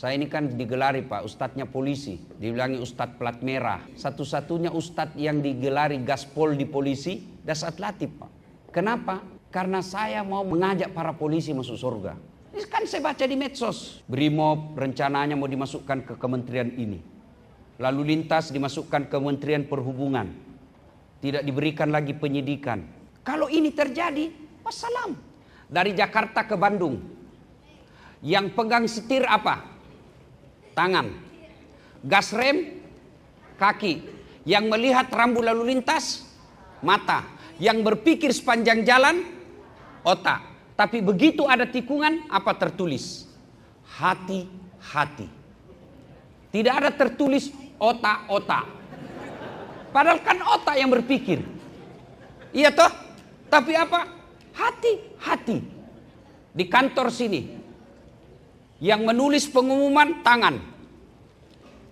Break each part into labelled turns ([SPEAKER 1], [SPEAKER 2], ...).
[SPEAKER 1] Saya ini kan digelari Pak, ustadznya polisi. Dibilangi ustadz plat merah. Satu-satunya ustadz yang digelari gaspol di polisi, Dasat Latif Pak. Kenapa? Karena saya mau mengajak para polisi masuk surga. Ini kan saya baca di medsos. Brimob rencananya mau dimasukkan ke kementerian ini. Lalu lintas dimasukkan ke Kementerian Perhubungan. Tidak diberikan lagi penyidikan. Kalau ini terjadi, wassalam. Dari Jakarta ke Bandung. Yang pegang setir apa? Tangan. Gas rem, kaki. Yang melihat rambu lalu lintas, mata. Yang berpikir sepanjang jalan, otak. Tapi begitu ada tikungan, apa tertulis? Hati-hati. Tidak ada tertulis otak-otak. Padahal kan otak yang berpikir. Iya toh? Tapi apa? Hati-hati. Di kantor sini. Yang menulis pengumuman tangan.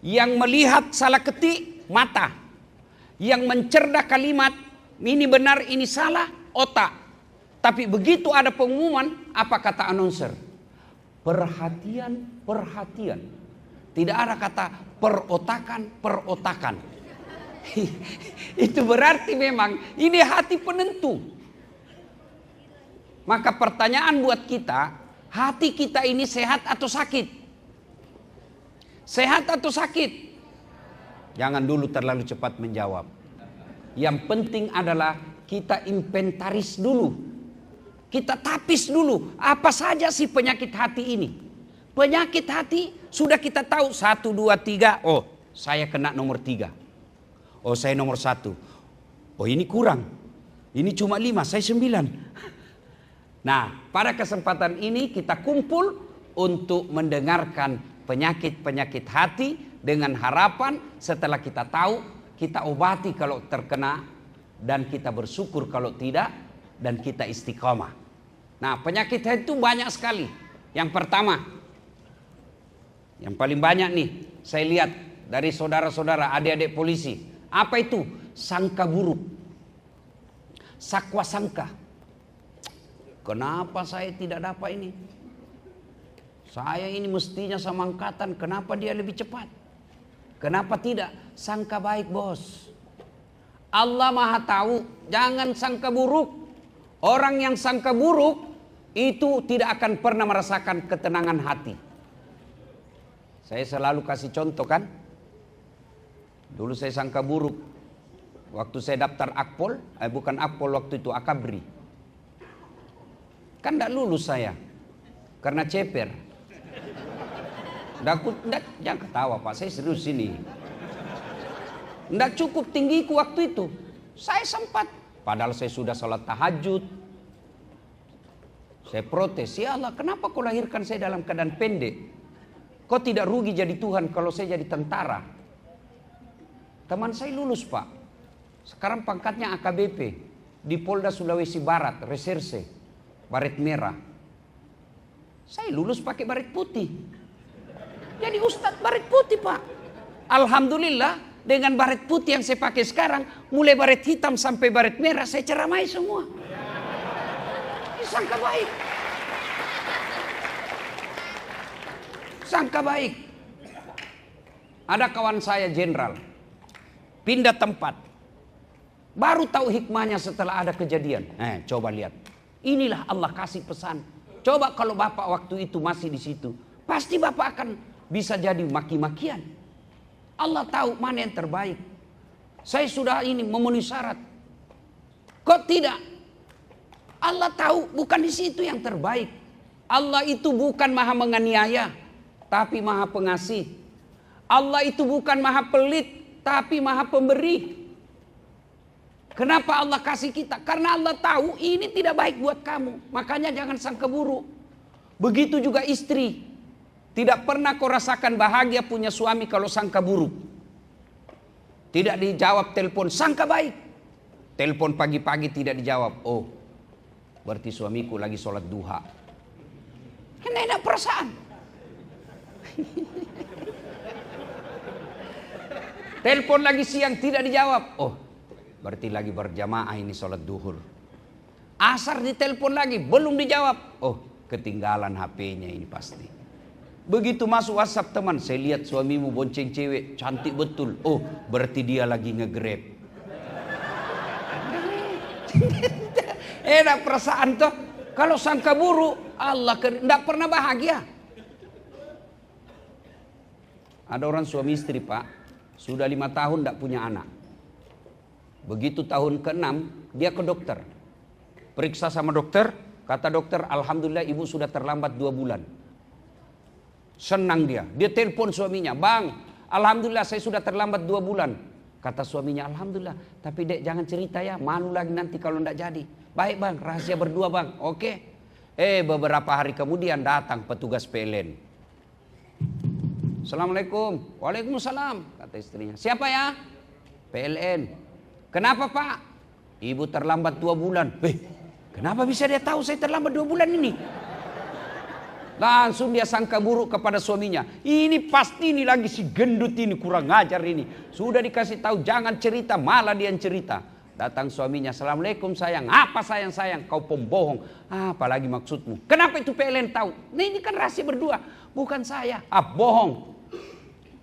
[SPEAKER 1] Yang melihat salah ketik mata. Yang mencerdah kalimat ini benar ini salah otak. Tapi begitu ada pengumuman apa kata announcer? Perhatian, perhatian. Tidak ada kata perotakan, perotakan. Itu berarti memang ini hati penentu. Maka pertanyaan buat kita, hati kita ini sehat atau sakit? Sehat atau sakit? Jangan dulu terlalu cepat menjawab. Yang penting adalah kita inventaris dulu. Kita tapis dulu. Apa saja sih penyakit hati ini? Penyakit hati sudah kita tahu 1, 2, 3. Oh, saya kena nomor 3. Oh, saya nomor 1. Oh, ini kurang. Ini cuma 5, saya 9. Nah, pada kesempatan ini kita kumpul untuk mendengarkan penyakit-penyakit hati dengan harapan setelah kita tahu, kita obati kalau terkena dan kita bersyukur kalau tidak dan kita istiqomah. Nah, penyakit hati itu banyak sekali. Yang pertama, yang paling banyak nih, saya lihat dari saudara-saudara, adik-adik polisi. Apa itu? Sangka buruk. Sakwa sangka. Kenapa saya tidak dapat ini? Saya ini mestinya sama angkatan, kenapa dia lebih cepat? Kenapa tidak? Sangka baik bos. Allah Maha tahu, jangan sangka buruk. Orang yang sangka buruk itu tidak akan pernah merasakan ketenangan hati. Saya selalu kasih contoh kan. Dulu saya sangka buruk. Waktu saya daftar Akpol, bukan Akpol waktu itu, Akabri. Kan tidak lulus saya. Karena ceper. Jangan ketawa Pak, saya serius ini. Tidak cukup tinggiku waktu itu. Saya sempat. Padahal saya sudah salat tahajud. Saya protes, ya Allah kenapa kau lahirkan saya dalam keadaan pendek? Kau tidak rugi jadi Tuhan kalau saya jadi tentara. Teman saya lulus Pak. Sekarang pangkatnya AKBP. Di Polda Sulawesi Barat, reserse. Baret merah. Saya lulus pakai baret putih. Jadi Ustadz baret putih Pak. Alhamdulillah dengan baret putih yang saya pakai sekarang, mulai baret hitam sampai baret merah saya ceramai semua. Ini sangka baik. Sangka baik. Ada kawan saya jenderal. Pindah tempat. Baru tahu hikmahnya setelah ada kejadian. Coba lihat. Inilah Allah kasih pesan. Coba kalau Bapak waktu itu masih di situ, pasti Bapak akan bisa jadi maki-makian. Allah tahu mana yang terbaik. Saya sudah ini memenuhi syarat. Kok tidak? Allah tahu bukan di situ yang terbaik. Allah itu bukan maha menganiaya, tapi maha pengasih. Allah itu bukan maha pelit, tapi maha pemberi. Kenapa Allah kasih kita? Karena Allah tahu ini tidak baik buat kamu. Makanya jangan sangka buruk. Begitu juga istri. Tidak pernah kau rasakan bahagia punya suami kalau sangka buruk. Tidak dijawab telepon, sangka baik. Telepon pagi-pagi tidak dijawab. Oh, berarti suamiku lagi sholat duha. Kan enak perasaan. Telepon lagi siang tidak dijawab. Oh, berarti lagi berjamaah ini sholat duhur. Asar ditelepon lagi, belum dijawab. Oh, ketinggalan HP-nya ini pasti. Begitu masuk WhatsApp teman, saya lihat suamimu bonceng cewek, cantik betul. Oh, berarti dia lagi nge-grab. Enak perasaan tuh. Kalau sangka buruk, Allah tidak pernah bahagia. Ada orang suami istri pak, sudah 5 tahun tidak punya anak. Begitu tahun ke-6, dia ke dokter. Periksa sama dokter, kata dokter, alhamdulillah ibu sudah terlambat 2 bulan. Senang dia telepon suaminya, bang, alhamdulillah saya sudah terlambat 2 bulan. Kata suaminya, alhamdulillah, tapi dek jangan cerita ya, malu lagi nanti kalau tidak jadi. Baik bang, rahasia berdua bang, oke. Beberapa hari kemudian datang petugas PLN. Assalamualaikum. Waalaikumsalam, kata istrinya. Siapa ya? PLN. Kenapa pak? Ibu terlambat 2 bulan. Kenapa bisa dia tahu saya terlambat 2 bulan ini? Langsung dia sangka buruk kepada suaminya. Ini pasti ini lagi si gendut ini kurang ngajar ini. Sudah dikasih tahu jangan cerita, malah dia yang cerita. Datang suaminya, assalamualaikum sayang. Apa sayang? Kau pembohong. Apalagi maksudmu? Kenapa itu PLN tahu? Nah, ini kan rahasia berdua. Bukan saya. Bohong.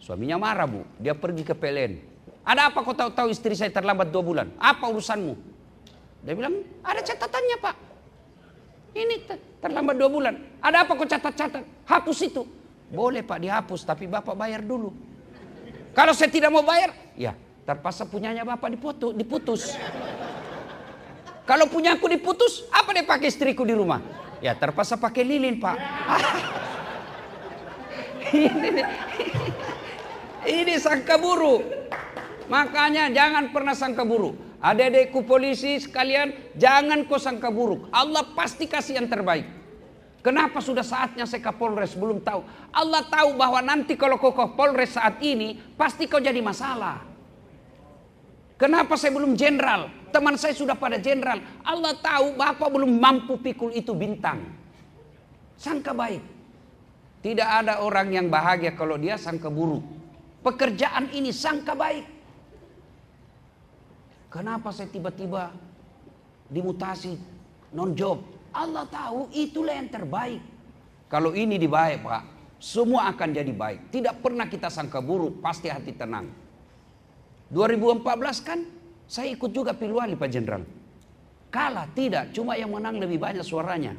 [SPEAKER 1] Suaminya marah bu. Dia pergi ke PLN. Ada apa kau tahu istri saya terlambat 2 bulan? Apa urusanmu? Dia bilang ada catatannya pak. Ini terlambat 2 bulan. Ada apa kau catat-catat? Hapus itu. Boleh pak dihapus, tapi bapak bayar dulu. Kalau saya tidak mau bayar, ya terpaksa punyanya bapak diputus. Kalau punya aku diputus, apa dia pakai istriku di rumah? Ya terpaksa pakai lilin pak. Ini sangka buruk. Makanya jangan pernah sangka buruk. Adik-adikku polisi sekalian, jangan kau sangka buruk. Allah pasti kasih yang terbaik. Kenapa sudah saatnya saya Kapolres? Belum tahu. Allah tahu bahwa nanti kalau kau Kapolres saat ini, pasti kau jadi masalah. Kenapa saya belum jenderal? Teman saya sudah pada jenderal. Allah tahu bapak belum mampu pikul itu bintang. Sangka baik. Tidak ada orang yang bahagia kalau dia sangka buruk. Pekerjaan ini sangka baik. Kenapa saya tiba-tiba dimutasi non job? Allah tahu itulah yang terbaik. Kalau ini dibaik pak, semua akan jadi baik. Tidak pernah kita sangka buruk, pasti hati tenang. 2014 kan saya ikut juga pilwali Pak Jenderal. Kalah tidak, cuma yang menang lebih banyak suaranya.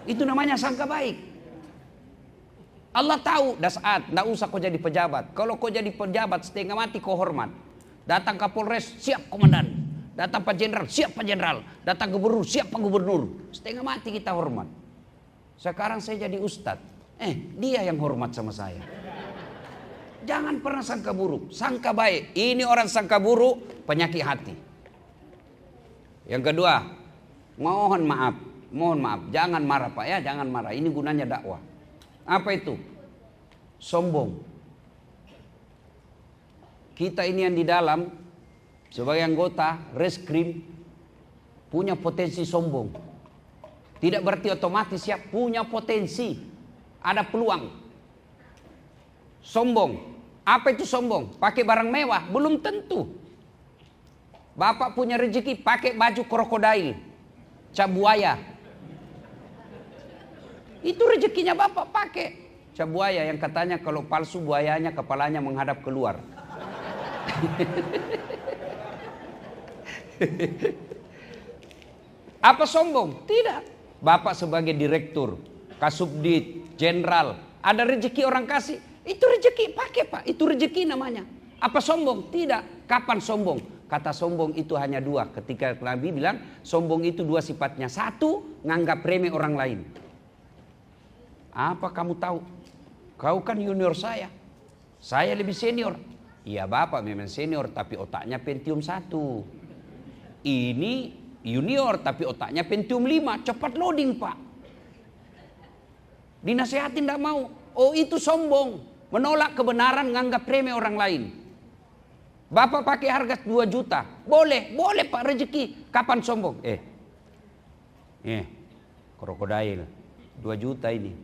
[SPEAKER 1] Itu namanya sangka baik. Allah tahu dah saat, tidak usah kau jadi pejabat. Kalau kau jadi pejabat setengah mati kau hormat. Datang Kapolres, siap komandan. Datang Pak Jenderal, siap Pak Jenderal. Datang Gubernur, siap Pak Gubernur. Setengah mati kita hormat. Sekarang saya jadi ustadz. Dia yang hormat sama saya. Jangan pernah sangka buruk, sangka baik. Ini orang sangka buruk, penyakit hati. Yang kedua, mohon maaf, jangan marah Pak ya, jangan marah. Ini gunanya dakwah. Apa itu? Sombong. Kita ini yang di dalam sebagai anggota reskrim punya potensi sombong. Tidak berarti otomatis ya, punya potensi. Ada peluang. Sombong. Apa itu sombong? Pakai barang mewah? Belum tentu. Bapak punya rezeki pakai baju krokodil, cap buaya. Itu rezekinya bapak pakai. Cap buaya yang katanya kalau palsu buayanya kepalanya menghadap keluar. Apa sombong? Tidak. Bapak sebagai direktur, kasubdit, jenderal, ada rezeki orang kasih. Itu rezeki, pakai pak. Itu rezeki namanya. Apa sombong? Tidak. Kapan sombong? Kata sombong itu hanya 2. Ketika Nabi bilang sombong itu 2 sifatnya. 1, nganggap remeh orang lain. Apa kamu tahu? Kau kan junior saya. Saya lebih senior. Iya bapak memang senior tapi otaknya Pentium 1. Ini junior tapi otaknya Pentium 5. Cepat loading pak. Dinasehatin tidak mau. Oh itu sombong. Menolak kebenaran, nganggap remeh orang lain. Bapak pakai harga 2 juta. Boleh pak rezeki. Kapan sombong? Krokodil 2 juta ini.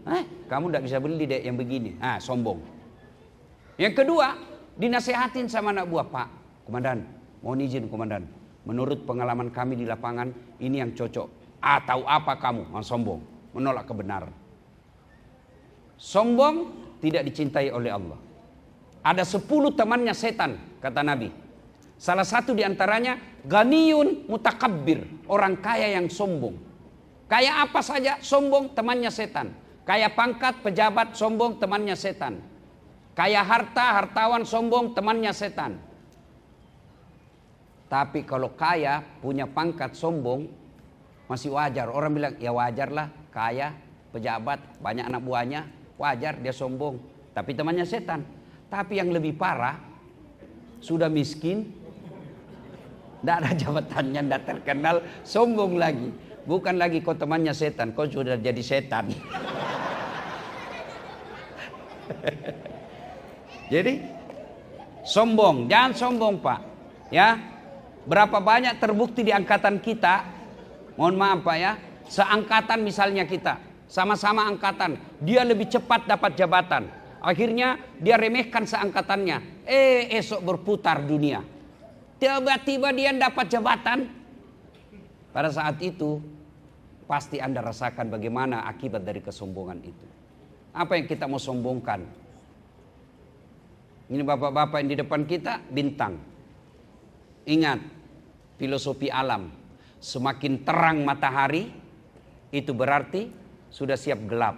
[SPEAKER 1] Kamu tidak bisa beli dek yang begini. Sombong. Yang kedua, dinasehatin sama anak buah. Pak, komandan, mohon izin komandan. Menurut pengalaman kami di lapangan, ini yang cocok. Tahu apa kamu? Sombong. Menolak kebenaran. Sombong tidak dicintai oleh Allah. Ada 10 temannya setan, kata Nabi. Salah satu diantaranya ganiyun mutakabbir, orang kaya yang sombong. Kaya apa saja sombong, temannya setan. Kaya pangkat, pejabat, sombong, temannya setan. Kaya harta, hartawan, sombong, temannya setan. Tapi kalau kaya, punya pangkat, sombong, masih wajar. Orang bilang, ya wajarlah, kaya, pejabat, banyak anak buahnya, wajar dia sombong. Tapi temannya setan. Tapi yang lebih parah, sudah miskin, tidak ada jabatannya, tidak terkenal, sombong lagi. Bukan lagi kau temannya setan, kau sudah jadi setan. Jadi sombong, jangan sombong Pak. Ya, berapa banyak terbukti di angkatan kita, mohon maaf Pak ya, seangkatan misalnya kita, sama-sama angkatan, dia lebih cepat dapat jabatan. Akhirnya dia remehkan seangkatannya. Esok berputar dunia. Tiba-tiba dia dapat jabatan. Pada saat itu pasti Anda rasakan bagaimana akibat dari kesombongan itu. Apa yang kita mau sombongkan? Ini bapak-bapak yang di depan kita bintang. Ingat filosofi alam. Semakin terang matahari itu berarti sudah siap gelap.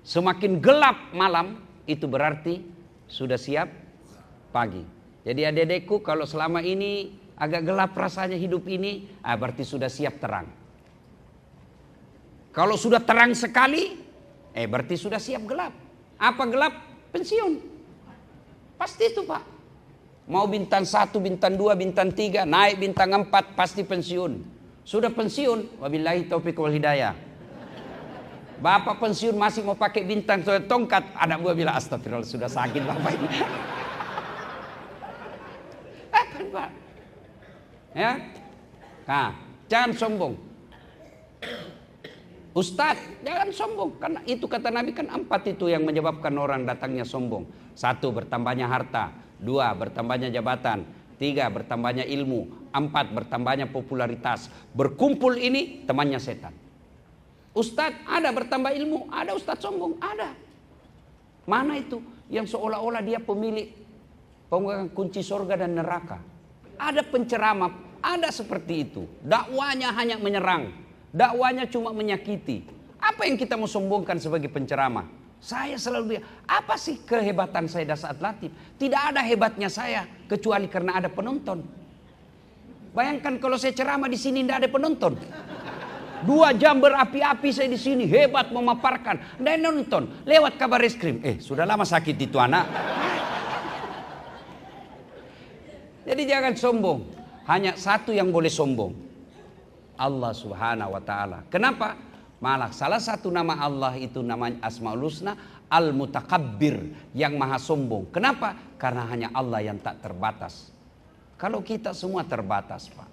[SPEAKER 1] Semakin gelap malam itu berarti sudah siap pagi. Jadi adik-adikku, kalau selama ini agak gelap rasanya hidup ini, berarti sudah siap terang. Kalau sudah terang sekali, berarti sudah siap gelap. Apa gelap? Pensiun. Pasti itu Pak. Mau bintang 1, bintang 2, bintang 3, naik bintang 4, pasti pensiun. Sudah pensiun, wabillahi taufiq wal hidayah. Bapak pensiun masih mau pakai bintang tongkat, anak buah bilang astagfirullah sudah sakit bapak ini. Kan Pak? Ya, nah, jangan sombong. Ustadz, jangan sombong. Karena itu kata Nabi kan 4 itu yang menyebabkan orang datangnya sombong. 1, bertambahnya harta. 2, bertambahnya jabatan. 3, bertambahnya ilmu. 4, bertambahnya popularitas. Berkumpul ini temannya setan. Ustadz, ada bertambah ilmu. Ada ustadz sombong, ada. Mana itu yang seolah-olah dia pemilik pemegang kunci surga dan neraka. Ada penceramah, ada seperti itu. Dakwanya hanya menyerang. Dakwanya cuma menyakiti. Apa yang kita mau sombongkan sebagai penceramah? Saya selalu bilang, apa sih kehebatan saya Dasaat Latif? Tidak ada hebatnya saya kecuali karena ada penonton. Bayangkan kalau saya ceramah di sini tidak ada penonton. 2 jam berapi-api saya di sini hebat memaparkan. Dan nonton lewat kabar reskrim. Sudah lama sakit itu anak. Jadi jangan sombong. Hanya satu yang boleh sombong. Allah Subhanahu wa taala. Kenapa? Malah salah satu nama Allah itu namanya Asmaul Husna Al-Mutakabbir, yang maha sombong. Kenapa? Karena hanya Allah yang tak terbatas. Kalau kita semua terbatas, Pak.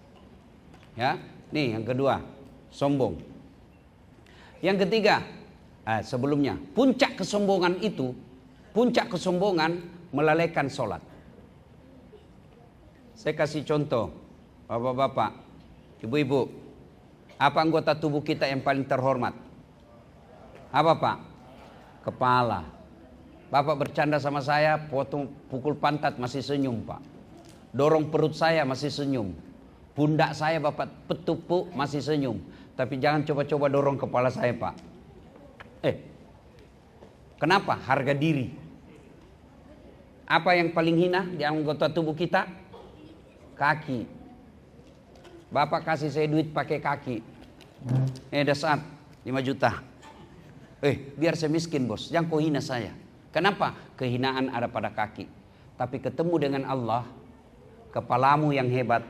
[SPEAKER 1] Ya, nih yang kedua, sombong. Yang ketiga, sebelumnya, puncak kesombongan itu, puncak kesombongan melalaikan sholat. Saya kasih contoh, bapak-bapak, ibu-ibu. Apa anggota tubuh kita yang paling terhormat? Apa Pak? Kepala. Bapak bercanda sama saya, pukul pantat masih senyum Pak. Dorong perut saya masih senyum. Pundak saya Bapak petupuk masih senyum. Tapi jangan coba-coba dorong kepala saya Pak. Kenapa? Harga diri. Apa yang paling hina di anggota tubuh kita? Kaki. Bapak kasih saya duit pakai kaki. Dasaat 5 juta. Biar saya miskin bos, jangan kau hina saya. Kenapa? Kehinaan ada pada kaki. Tapi ketemu dengan Allah, kepalamu yang hebat,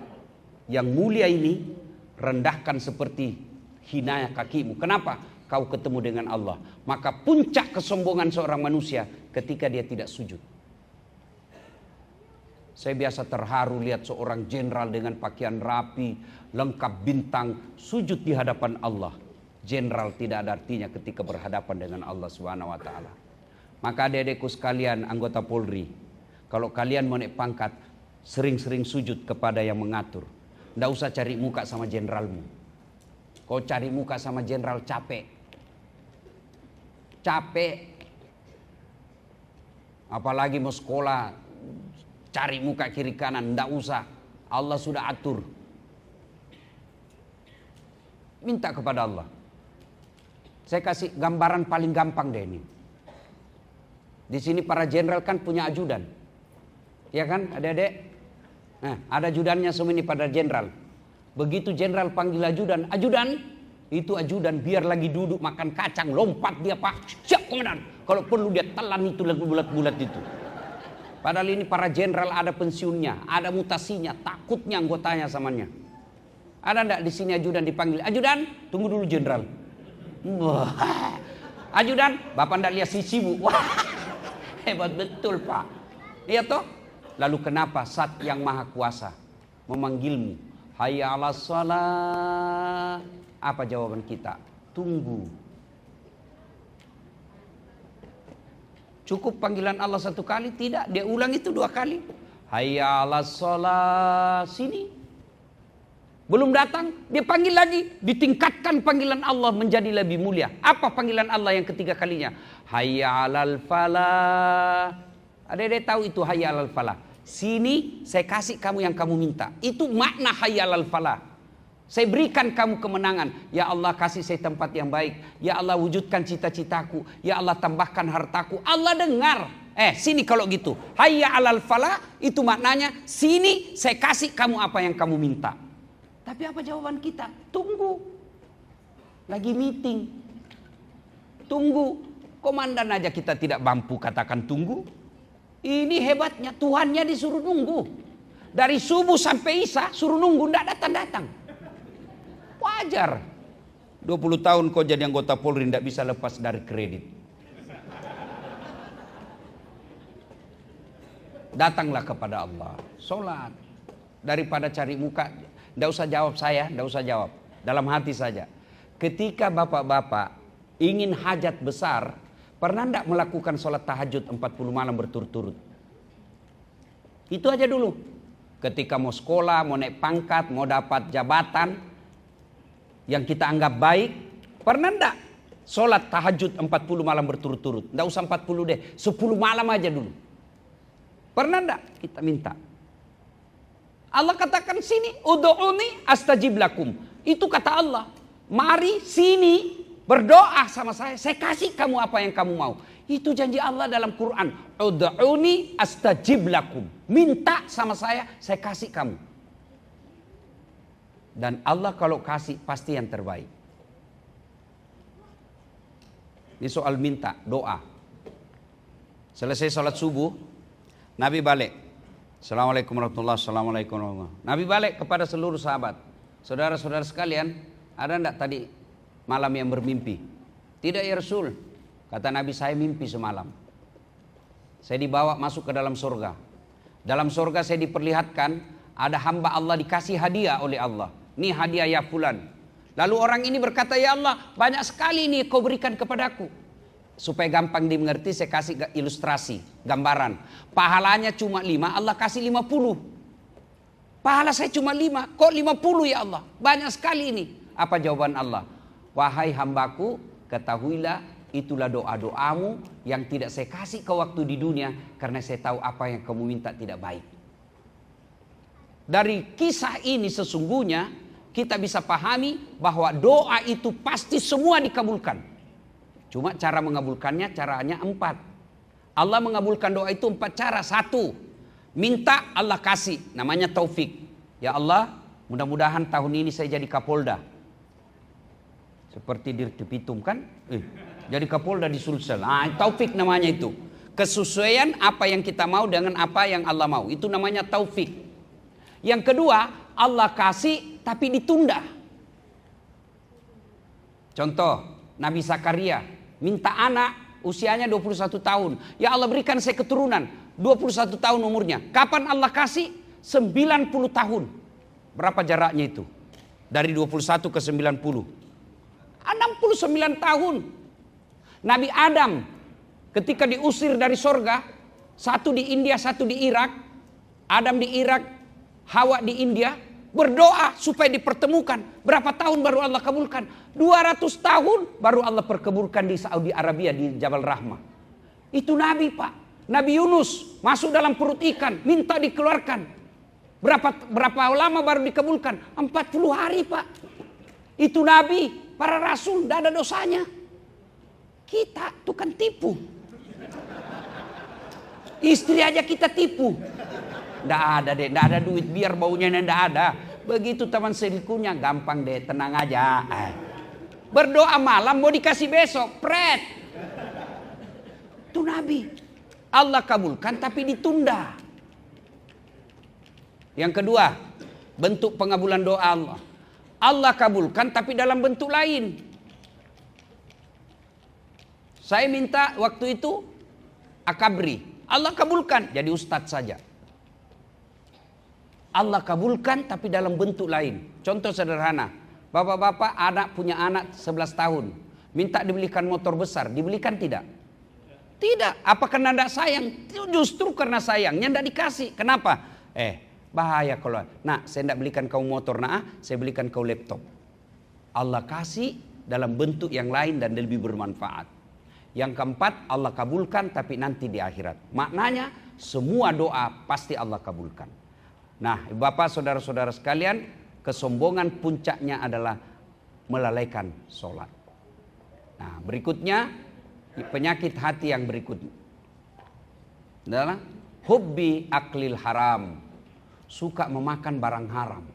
[SPEAKER 1] yang mulia ini, rendahkan seperti hinanya kakimu. Kenapa? Kau ketemu dengan Allah. Maka puncak kesombongan seorang manusia ketika dia tidak sujud. Saya biasa terharu lihat seorang jenderal dengan pakaian rapi, lengkap bintang, sujud di hadapan Allah. Jenderal tidak ada artinya ketika berhadapan dengan Allah Subhanahu wa taala. Maka adik-adikku sekalian anggota Polri, kalau kalian mau naik pangkat, sering-sering sujud kepada yang mengatur. Nggak usah cari muka sama jenderalmu. Kau cari muka sama jenderal capek. capek. Apalagi mau sekolah, cari muka kiri kanan, ndak usah. Allah sudah atur. Minta kepada Allah. Saya kasih gambaran paling gampang deh ini. Di sini para jenderal kan punya ajudan. Ya kan, adik-adik? Nah, ada ajudannya semua ini pada jenderal. Begitu jenderal panggil ajudan, ajudan, itu ajudan biar lagi duduk makan kacang, lompat dia, Pak. Siap komandan. Kalau perlu dia telan itu lagu bulat-bulat itu. Padahal ini para jenderal ada pensiunnya, ada mutasinya, takutnya anggotanya samanya. Ada enggak di sini ajudan dipanggil, ajudan, tunggu dulu jenderal. Wah. Ajudan, Bapak enggak lihat sisimu. Wah. Hebat betul, Pak. Iya toh? Lalu kenapa Zat yang Maha Kuasa memanggilmu? Hayya 'alas shalah. Apa jawaban kita? Tunggu. Cukup panggilan Allah satu kali? Tidak, dia ulang itu 2 kali. Hayya 'alas shalah, sini. Belum datang, dia panggil lagi, ditingkatkan panggilan Allah menjadi lebih mulia. Apa panggilan Allah yang ketiga kalinya? Hayya 'alal falah. Ada tahu itu hayya 'alal falah? Sini saya kasih kamu yang kamu minta. Itu makna hayya 'alal falah. Saya berikan kamu kemenangan. Ya Allah, kasih saya tempat yang baik. Ya Allah, wujudkan cita-citaku. Ya Allah, tambahkan hartaku. Allah dengar. Sini kalau gitu. Hayya 'alal falah itu maknanya sini saya kasih kamu apa yang kamu minta. Tapi apa jawaban kita? Tunggu. Lagi meeting. Tunggu. Komandan aja kita tidak mampu katakan tunggu. Ini hebatnya, Tuhannya disuruh nunggu. Dari subuh sampai isya suruh nunggu, tidak datang-datang. Wajar. 20 tahun kau jadi anggota Polri tidak bisa lepas dari kredit. Datanglah kepada Allah, sholat. Daripada cari muka, tidak usah jawab saya, tidak usah jawab. Dalam hati saja. Ketika bapak-bapak ingin hajat besar, pernah tidak melakukan sholat tahajud 40 malam berturut-turut? Itu aja dulu. Ketika mau sekolah, mau naik pangkat, mau dapat jabatan yang kita anggap baik, pernah tidak sholat tahajud 40 malam berturut-turut? Tidak usah 40 deh, 10 malam aja dulu. Pernah tidak kita minta? Allah katakan sini, ud'uni astajib lakum. Itu kata Allah. Mari sini berdoa sama saya kasih kamu apa yang kamu mau. Itu janji Allah dalam Quran. Ud'uni astajib lakum. Minta sama saya kasih kamu. Dan Allah kalau kasih pasti yang terbaik. Ini soal minta, doa. Selesai sholat subuh, Nabi balik. Assalamualaikum warahmatullahi wabarakatuh. Nabi balik kepada seluruh sahabat. Saudara-saudara sekalian, ada enggak tadi malam yang bermimpi? Tidak ya Rasul. Kata Nabi, saya mimpi semalam. Saya dibawa masuk ke dalam surga. Dalam surga saya diperlihatkan ada hamba Allah dikasih hadiah oleh Allah. Ini hadiah ya fulan. Lalu orang ini berkata, ya Allah banyak sekali ini kau berikan kepadaku. Supaya gampang dimengerti saya kasih ilustrasi, gambaran. Pahalanya cuma 5, Allah kasih 50. Pahala saya cuma 5, kok 50 ya Allah? Banyak sekali ini. Apa jawaban Allah? Wahai hambaku, ketahuilah itulah doa-doamu yang tidak saya kasih ke waktu di dunia. Karena saya tahu apa yang kamu minta tidak baik. Dari kisah ini sesungguhnya kita bisa pahami bahwa doa itu pasti semua dikabulkan. Cuma cara mengabulkannya caranya 4. Allah mengabulkan doa itu 4 cara. 1, minta Allah kasih, namanya taufik. Ya Allah, mudah-mudahan tahun ini saya jadi Kapolda. Seperti Dirk Pitum kan? Jadi Kapolda di Sulsel. Taufik namanya itu. Kesesuaian apa yang kita mau dengan apa yang Allah mau. Itu namanya taufik. Yang kedua, Allah kasih tapi ditunda. Contoh, Nabi Zakaria minta anak, usianya 21 tahun. Ya Allah berikan saya keturunan, 21 tahun umurnya. Kapan Allah kasih? 90 tahun. Berapa jaraknya itu? Dari 21 ke 90. 69 tahun. Nabi Adam ketika diusir dari sorga, satu di India, satu di Irak. Adam di Irak, Hawa di India. Berdoa supaya dipertemukan. Berapa tahun baru Allah kabulkan? 200 tahun baru Allah perkabulkan di Saudi Arabia di Jabal Rahmah. Itu Nabi Pak. Nabi Yunus masuk dalam perut ikan, minta dikeluarkan. Berapa lama baru dikabulkan? 40 hari Pak. Itu Nabi, para Rasul, tidak ada dosanya. Kita tukang tipu. Istri aja kita tipu. Tidak ada deh, tidak ada duit, biar baunya tidak ada. Begitu teman selingkuhnya, gampang deh, tenang aja. Berdoa malam mau dikasih besok, pret. Itu Nabi. Allah kabulkan tapi ditunda. Yang kedua, bentuk pengabulan doa Allah. Allah kabulkan tapi dalam bentuk lain. Saya minta waktu itu akabri. Allah kabulkan jadi ustadz saja. Allah kabulkan tapi dalam bentuk lain. Contoh sederhana. Bapak-bapak anak punya anak 11 tahun. Minta dibelikan motor besar. Dibelikan tidak? Tidak. Apa karena tidak sayang? Justru karena sayangnya tidak dikasih. Kenapa? Bahaya kalau. Nah, saya tidak belikan kau motor. Nah, saya belikan kau laptop. Allah kasih dalam bentuk yang lain dan lebih bermanfaat. Yang keempat, Allah kabulkan tapi nanti di akhirat. Maknanya semua doa pasti Allah kabulkan. Nah, Bapak, saudara-saudara sekalian, kesombongan puncaknya adalah melalaikan sholat. Nah, berikutnya penyakit hati yang berikutnya adalah hubbi aklil haram, suka memakan barang haram.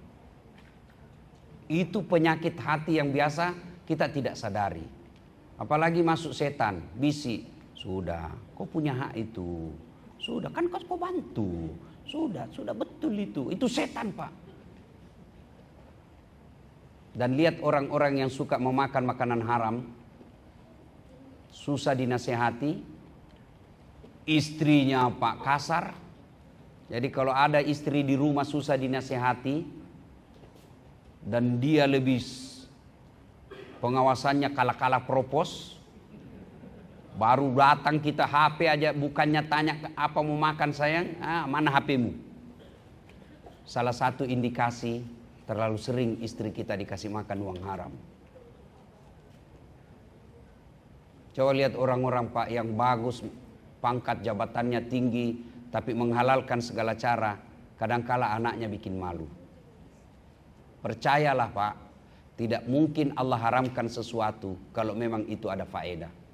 [SPEAKER 1] Itu penyakit hati yang biasa kita tidak sadari. Apalagi masuk setan, bisi, sudah, kau punya hak itu, sudah kan kau bantu. Sudah betul itu. Itu setan Pak. Dan lihat orang-orang yang suka memakan makanan haram. Susah dinasehati. Istrinya Pak kasar. Jadi kalau ada istri di rumah susah dinasehati. Dan dia lebih pengawasannya kalah-kalah propos. Baru datang kita HP aja bukannya tanya apa mau makan sayang, mana HPmu? Salah satu indikasi terlalu sering istri kita dikasih makan uang haram. Coba lihat orang-orang Pak yang bagus, pangkat jabatannya tinggi, tapi menghalalkan segala cara, kadangkala anaknya bikin malu. Percayalah Pak, tidak mungkin Allah haramkan sesuatu kalau memang itu ada faedah.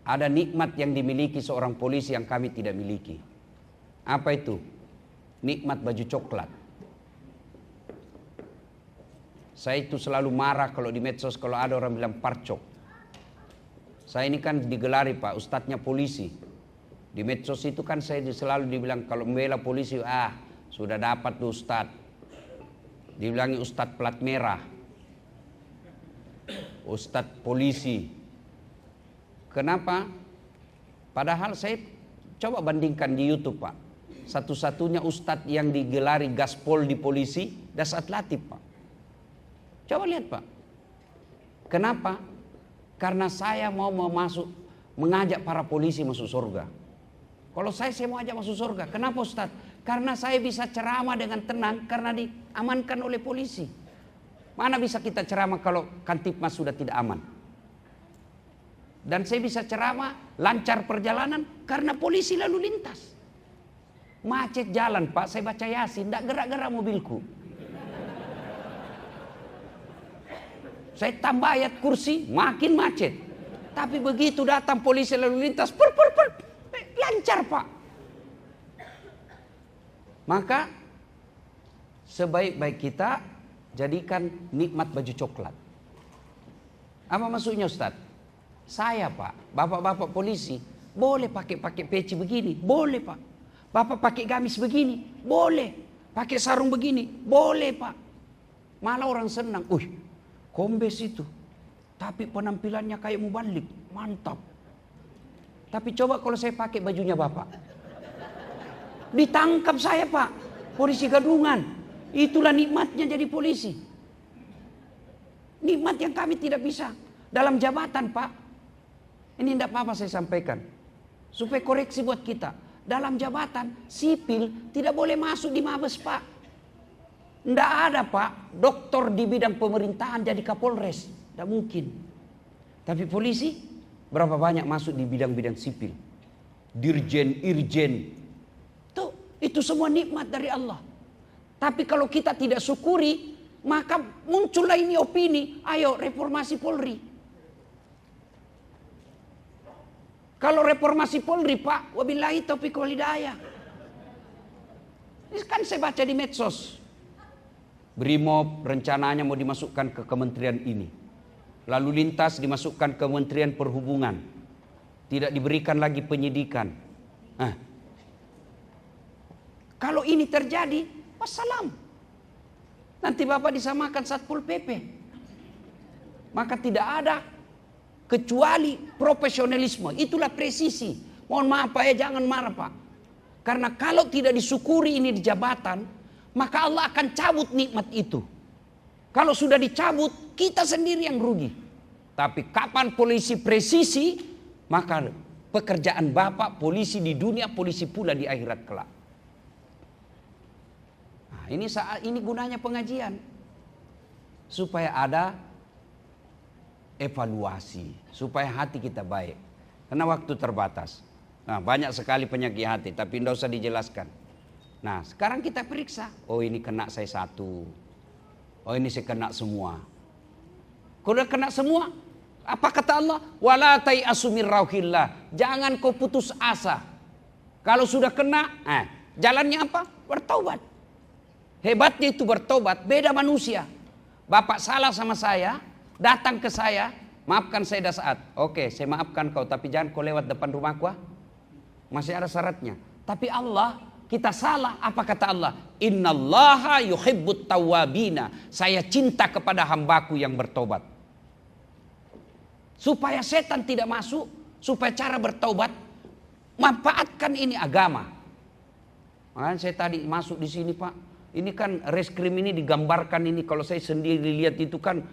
[SPEAKER 1] Ada nikmat yang dimiliki seorang polisi yang kami tidak miliki. Apa itu? Nikmat baju coklat. Saya itu selalu marah kalau di medsos kalau ada orang bilang parcok. Saya ini kan digelari Pak, ustadznya polisi. Di medsos itu kan saya selalu dibilang kalau membela polisi, sudah dapat tuh ustadz. Dibilangi ustadz plat merah. Ustadz polisi. Kenapa? Padahal saya coba bandingkan di YouTube Pak. Satu-satunya ustadz yang digelari gaspol di polisi, Dasat Latif Pak. Coba lihat Pak. Kenapa? Karena saya mau mengajak para polisi masuk surga. Kalau saya mau ajak masuk surga. Kenapa Ustadz? Karena saya bisa ceramah dengan tenang karena diamankan oleh polisi. Mana bisa kita ceramah kalau Kantipmas sudah tidak aman? Dan saya bisa ceramah lancar perjalanan karena polisi lalu lintas. Macet jalan Pak, saya baca Yasin, tidak gerak-gerak mobilku. Saya tambah ayat kursi, makin macet. Tapi begitu datang polisi lalu lintas, lancar Pak. Maka sebaik-baik kita jadikan nikmat baju coklat. Apa maksudnya Ustadz? Saya Pak, bapak-bapak polisi, boleh pakai peci begini, boleh Pak. Bapak pakai gamis begini, boleh. Pakai sarung begini, boleh Pak. Malah orang senang, kombes itu. Tapi penampilannya kayak mubalik, mantap. Tapi coba kalau saya pakai bajunya Bapak. Ditangkap saya Pak, polisi gadungan. Itulah nikmatnya jadi polisi. Nikmat yang kami tidak bisa dalam jabatan Pak. Ini tidak apa-apa saya sampaikan. Supaya koreksi buat kita. dalam jabatan sipil tidak boleh masuk di Mabes, Pak. Tidak ada, Pak, doktor di bidang pemerintahan jadi Kapolres. Tidak mungkin. Tapi polisi berapa banyak masuk di bidang-bidang sipil. Dirjen, irjen. Itu semua nikmat dari Allah. Tapi kalau kita tidak syukuri, maka muncullah ini opini, ayo reformasi Polri. Kalau reformasi Polri, Pak, wabillahi taufiq wal hidayah. Ini kan saya baca di medsos. Brimob rencananya mau dimasukkan ke kementerian ini. Lalu lintas dimasukkan ke Kementerian Perhubungan. Tidak diberikan lagi penyidikan. Kalau ini terjadi, wassalam. Nanti Bapak disamakan Satpol PP. Maka tidak ada kecuali profesionalisme. Itulah presisi. Mohon maaf Pak ya, jangan marah Pak. Karena kalau tidak disyukuri ini di jabatan, maka Allah akan cabut nikmat itu. Kalau sudah dicabut, kita sendiri yang rugi. Tapi kapan polisi presisi, maka pekerjaan Bapak polisi di dunia, polisi pula di akhirat kelak. Nah, ini gunanya pengajian. Supaya ada evaluasi, supaya hati kita baik. Karena waktu terbatas. Nah, banyak sekali penyakit hati, tapi tidak usah dijelaskan. Nah, sekarang kita periksa. Oh, ini kena saya satu. Oh, ini saya kena semua. Kalau udah kena semua, apa kata Allah? Wala tai'asu min rauhillah. Jangan kau putus asa. Kalau sudah kena, jalannya apa? Bertaubat. Hebatnya itu bertobat, beda manusia. Bapak salah sama saya, datang ke saya, maafkan saya dah saat. Oke, saya maafkan kau, tapi jangan kau lewat depan rumahku. Masih ada syaratnya. Tapi Allah, kita salah, apa kata Allah? Innallaha yuhibbut tawwabina. Saya cinta kepada hambaku yang bertobat. Supaya setan tidak masuk, supaya cara bertobat, manfaatkan ini agama. Makanya saya tadi masuk di sini Pak. Ini kan reskrim ini digambarkan ini, kalau saya sendiri lihat itu kan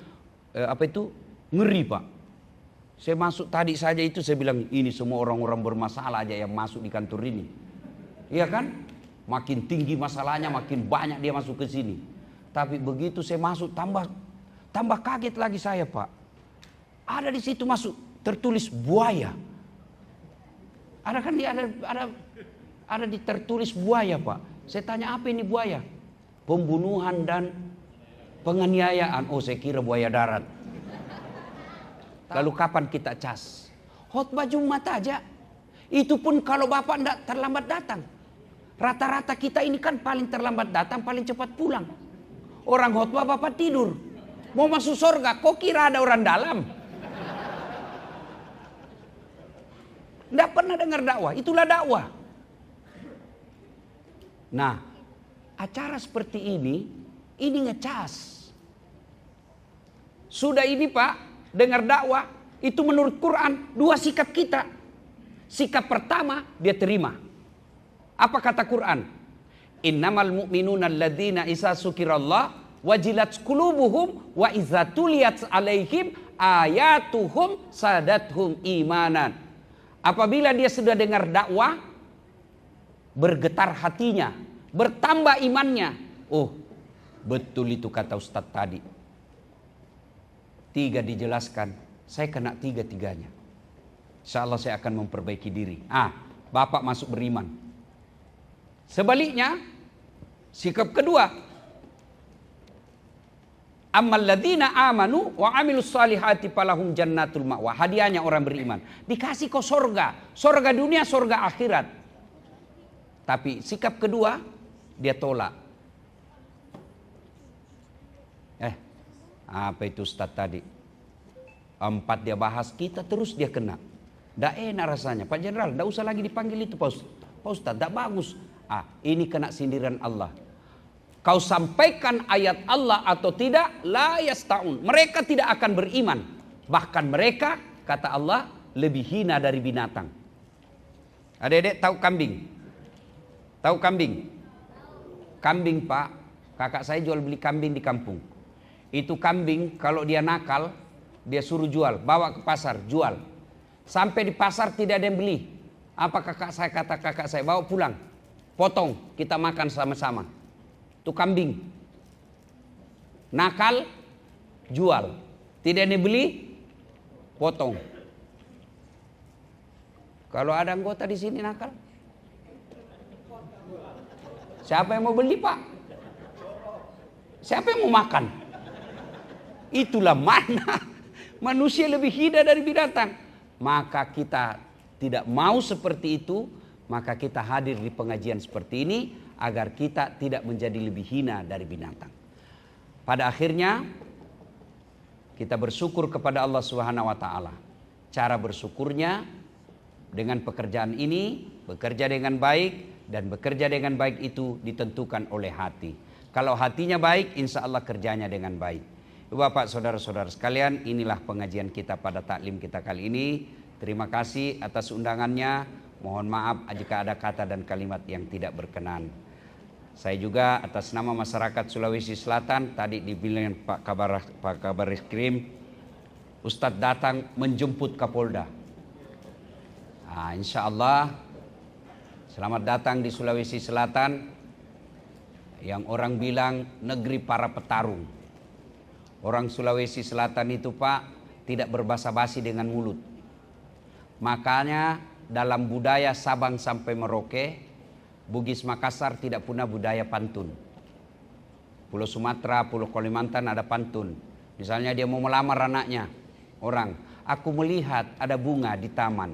[SPEAKER 1] ngeri Pak. Saya masuk tadi saja itu saya bilang ini semua orang-orang bermasalah aja yang masuk di kantor ini. Iya kan? Makin tinggi masalahnya, makin banyak dia masuk ke sini. Tapi begitu saya masuk tambah kaget lagi saya Pak. Ada di situ masuk tertulis buaya. Ada kan dia ada di tertulis buaya Pak. Saya tanya apa ini buaya? Pembunuhan dan penganiayaan. Oh, saya kira buaya darat. Lalu kapan kita cas? Khotbah Jumat aja. Itu pun kalau Bapak tidak terlambat datang. Rata-rata kita ini kan paling terlambat datang, paling cepat pulang. Orang khotbah Bapak tidur. Mau masuk surga, kok kira ada orang dalam? Tidak pernah dengar dakwah, itulah dakwah. Nah, acara seperti ini ngecas. Sudah ini Pak, dengar dakwah, itu menurut Quran, dua sikap kita. Sikap pertama, dia terima. Apa kata Quran? Innamal mu'minuna alladzina isa sukirallah wajilat qulubuhum wa iza tuliyat alaihim ayatuhum sadathum imanan. Apabila dia sudah dengar dakwah, bergetar hatinya, bertambah imannya. Oh, betul itu kata Ustadz tadi. 3 dijelaskan, saya kena 3-tiganya. Insya Allah saya akan memperbaiki diri. Bapak masuk beriman. Sebaliknya, sikap kedua. Ammal ladzina amanu wa amilus salihati falahum jannatul ma'wa. Hadiahnya orang beriman. Dikasih kau sorga. Sorga dunia, sorga akhirat. Tapi sikap kedua, dia tolak. Apa itu Ustadz tadi? 4 dia bahas, kita terus dia kena. Tidak enak rasanya. Pak Jenderal, tidak usah lagi dipanggil itu Pak Ustadz, tidak bagus. Ini kena sindiran Allah. Kau sampaikan ayat Allah atau tidak, la yasta'un. Mereka tidak akan beriman. Bahkan mereka, kata Allah, lebih hina dari binatang. Adik-adik tahu kambing? Tahu kambing? Kambing Pak, kakak saya jual beli kambing di kampung. Itu kambing kalau dia nakal, dia suruh jual, bawa ke pasar, jual. Sampai di pasar tidak ada yang beli. Apa kata kakak saya, bawa pulang, potong, kita makan sama-sama. Itu kambing. Nakal, jual. Tidak dibeli, potong. Kalau ada anggota di sini nakal, siapa yang mau beli, Pak? Siapa yang mau makan? Itulah mana manusia lebih hina dari binatang. Maka kita tidak mau seperti itu, maka kita hadir di pengajian seperti ini agar kita tidak menjadi lebih hina dari binatang. Pada akhirnya kita bersyukur kepada Allah Subhanahu wa taala. Cara bersyukurnya dengan pekerjaan ini, bekerja dengan baik, dan bekerja dengan baik itu ditentukan oleh hati. Kalau hatinya baik, insya Allah kerjanya dengan baik. Bapak, saudara-saudara sekalian, inilah pengajian kita pada taklim kita kali ini. Terima kasih atas undangannya. Mohon maaf jika ada kata dan kalimat yang tidak berkenan. Saya juga atas nama masyarakat Sulawesi Selatan, tadi dibilang Pak Kabar Reskrim, Ustadz datang menjemput Kapolda. Nah, insya Allah selamat datang di Sulawesi Selatan, yang orang bilang negeri para petarung. Orang Sulawesi Selatan itu, Pak, tidak berbasa-basi dengan mulut. Makanya dalam budaya Sabang sampai Merauke, Bugis Makassar tidak punya budaya pantun. Pulau Sumatera, Pulau Kalimantan ada pantun. Misalnya dia mau melamar anaknya, orang, aku melihat ada bunga di taman.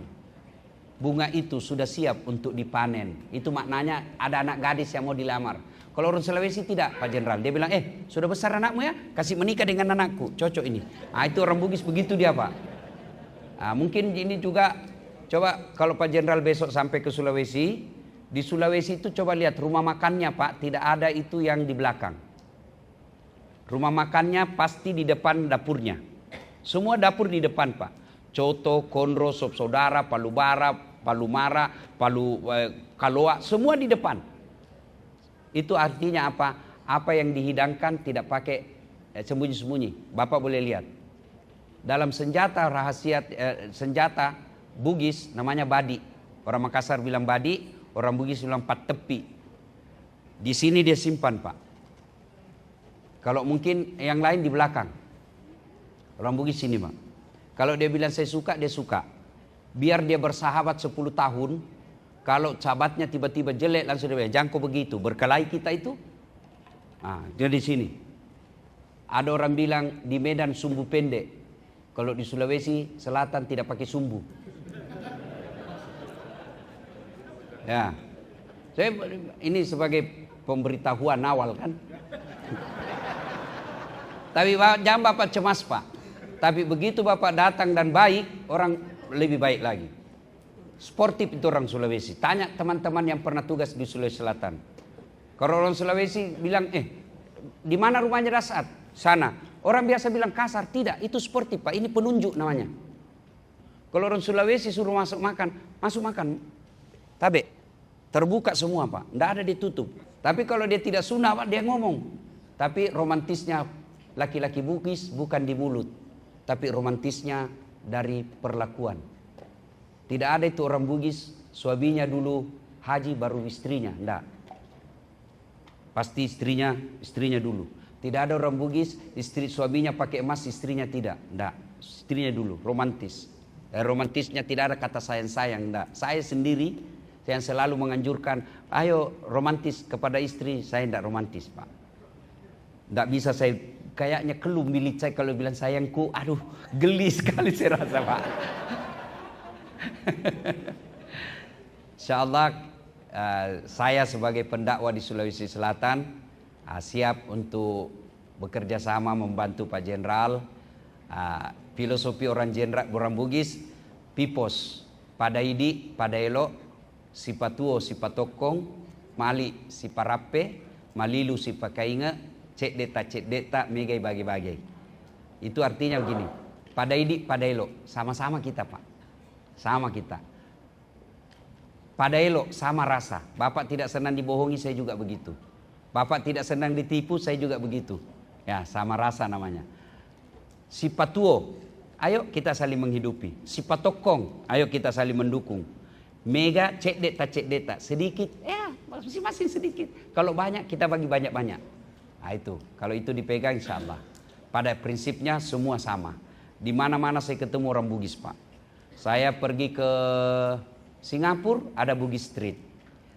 [SPEAKER 1] Bunga itu sudah siap untuk dipanen. Itu maknanya ada anak gadis yang mau dilamar. Kalau orang Sulawesi tidak, Pak Jenderal. Dia bilang, sudah besar anakmu ya? Kasih menikah dengan anakku. Cocok ini. Nah, itu orang Bugis begitu dia, Pak. Nah, mungkin ini juga, coba kalau Pak Jenderal besok sampai ke Sulawesi, di Sulawesi itu coba lihat rumah makannya, Pak, tidak ada itu yang di belakang. Rumah makannya pasti di depan dapurnya. Semua dapur di depan, Pak. Coto, konro, sop saudara, palu bara, palu mara, palu kaloa, semua di depan. Itu artinya apa? Apa yang dihidangkan tidak pakai sembunyi-sembunyi. Bapak boleh lihat. Dalam senjata rahasia, senjata Bugis namanya badi. Orang Makassar bilang badi, orang Bugis bilang pat tepi. Di sini dia simpan, Pak. Kalau mungkin yang lain di belakang. Orang Bugis sini, Pak. Kalau dia bilang saya suka, dia suka. Biar dia bersahabat 10 tahun. Kalau sahabatnya tiba-tiba jelek langsung dia bilang, jangan kau begitu. Berkelahi kita itu. Nah, dia di sini. Ada orang bilang di Medan sumbu pendek. Kalau di Sulawesi Selatan tidak pakai sumbu. Ya, saya ini sebagai pemberitahuan awal kan. Tapi jangan Bapak cemas, Pak. Tapi begitu Bapak datang dan baik, orang lebih baik lagi. Sportif itu orang Sulawesi. Tanya teman-teman yang pernah tugas di Sulawesi Selatan. Kalau orang Sulawesi bilang, di mana rumahnya Dasat? Sana. Orang biasa bilang kasar, tidak, itu sportif, Pak, ini penunjuk namanya. Kalau orang Sulawesi suruh masuk makan. Tabe, terbuka semua, Pak, tidak ada ditutup. Tapi kalau dia tidak sunnah, Pak, dia ngomong. Tapi romantisnya laki-laki Bugis bukan di mulut, tapi romantisnya dari perlakuan. Tidak ada itu orang Bugis, suaminya dulu haji baru istrinya, tidak. Pasti istrinya dulu. Tidak ada orang Bugis, suaminya pakai emas, istrinya tidak. Enggak, istrinya dulu, romantis. Romantisnya tidak ada kata sayang-sayang, enggak. Saya sendiri yang selalu menganjurkan, ayo romantis kepada istri, saya enggak romantis, Pak. Enggak bisa saya, kayaknya keluh milik saya kalau bilang sayangku, aduh geli sekali saya rasa, Pak. Insyaallah saya sebagai pendakwah di Sulawesi Selatan siap untuk bekerja sama membantu Pak Jenderal. Filosofi orang Bugis, pipos, padaidi, padaelo, sipatuo, sipatokong, mali, siparape, malilu, sipakainga, cek deta, megai bagi-bagi. Itu artinya begini, padaidi, padaelo, sama-sama kita, Pak. Sama kita. Padaelo, sama rasa. Bapak tidak senang dibohongi, saya juga begitu. Bapak tidak senang ditipu, saya juga begitu. Ya, sama rasa namanya. Sipatuo, ayo kita saling menghidupi. Sipatokong, ayo kita saling mendukung. Mega cek deta sedikit, ya masing-masing sedikit. Kalau banyak kita bagi banyak-banyak. Nah itu, kalau itu dipegang insya Allah. Pada prinsipnya semua sama. Di mana-mana saya ketemu orang Bugis Pak. Saya pergi ke Singapura ada Bugis Street.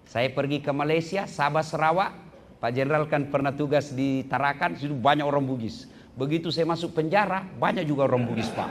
[SPEAKER 1] Saya pergi ke Malaysia, Sabah Sarawak, Pak Jenderal kan pernah tugas di Tarakan, situ banyak orang Bugis. Begitu saya masuk penjara, banyak juga orang Bugis Pak.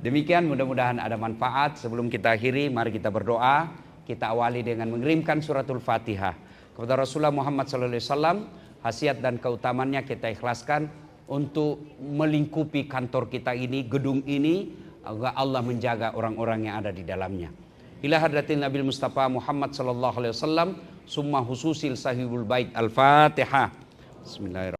[SPEAKER 1] Demikian mudah-mudahan ada manfaat. Sebelum kita akhiri, mari kita berdoa. Kita awali dengan mengirimkan suratul Fatihah kepada Rasulullah Muhammad SAW. Khasiat dan keutamannya kita ikhlaskan untuk melingkupi kantor kita ini, gedung ini, agar Allah menjaga orang-orang yang ada di dalamnya. Ila hadratil Nabil Mustafa Muhammad sallallahu alaihi wasallam, summa hususil sahibul bait. Al-Fatihah. Bismillahirrahmanirrahim.